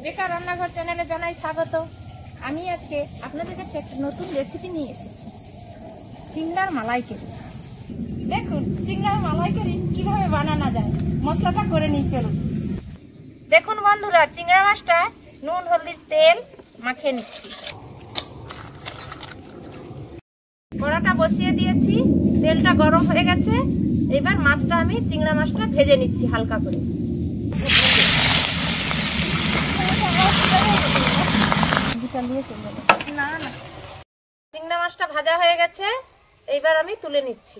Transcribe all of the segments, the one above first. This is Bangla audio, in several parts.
বেকার রান্নাঘর চ্যানেলে জানাই স্বাগত। আমি আজকে আপনাদের কাছে একটা নতুন রেসিপি নিয়ে এসেছি, চিংড়ার মালাইকারি। দেখুন চিংড়ার মালাইকারি কিভাবে বানানো যায়, মশলাটা করে নিই চলুন। দেখুন বন্ধুরা, চিংড়া মাছটা নুন হলদির তেল মাখিয়ে নিচ্ছি। কড়াটা বসিয়ে দিয়েছি, তেলটা গরম হয়ে গেছে। এবার মাছটা আমি চিংড়া মাছটা ভেজে নিচ্ছি হালকা করে। চিংড়া মাছটা ভাজা হয়ে গেছে, এইবার আমি তুলে নিচ্ছি।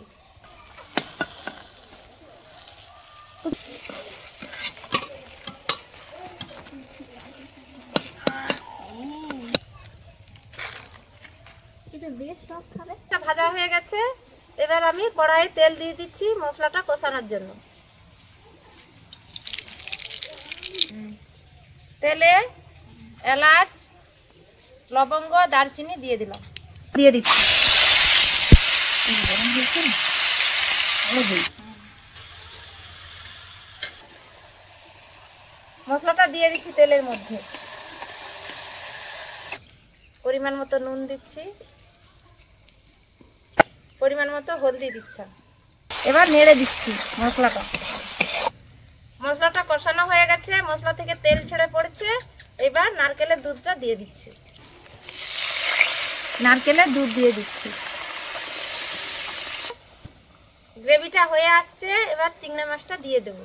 ভাজা হয়ে গেছে, এবার আমি কড়াইয়ে তেল দিয়ে দিচ্ছি মশলাটা কষানোর জন্য। তেলে এলাচ, লবঙ্গ, দারচিনি দিয়ে দিলাম, দিয়ে দিচ্ছি। মশলাটা দিয়ে দিচ্ছি তেলের মধ্যে। পরিমাণ মতো নুন দিচ্ছি, পরিমাণ মতো হলদি দিচ্ছি। এবার নেড়ে দিচ্ছি মশলাটা। মশলাটা কষানো হয়ে গেছে, মশলা থেকে তেল ছেড়ে পড়েছে। এবার নারকেলের দুধটা দিয়ে দিচ্ছি, নারকেলের দুধ দিয়ে দিচ্ছি। গ্রেভিটা হয়ে আসছে, এবার চিংড়া মাছটা দিয়ে দেব।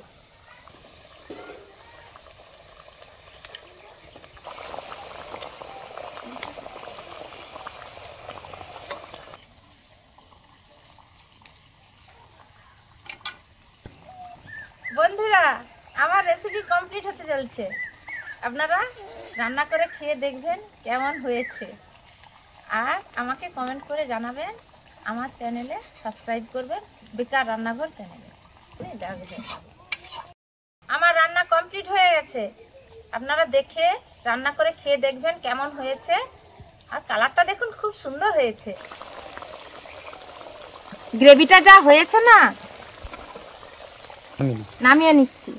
বন্ধুরা, আমার রেসিপি কমপ্লিট হতে চলছে। আপনারা রান্না করে খেয়ে দেখবেন কেমন হয়েছে, আর আমাকে কমেন্ট করে জানাবেন। আমার চ্যানেলে সাবস্ক্রাইব করবেন, বেকার রান্নাঘর চ্যানেলে দেখবেন। আমার রান্না কমপ্লিট হয়ে গেছে, আপনারা দেখে রান্না করে খেয়ে দেখবেন কেমন হয়েছে। আর কালারটা দেখুন, খুব সুন্দর হয়েছে। গ্রেভিটা যা হয়েছে না, নামিয়ে নিচ্ছি।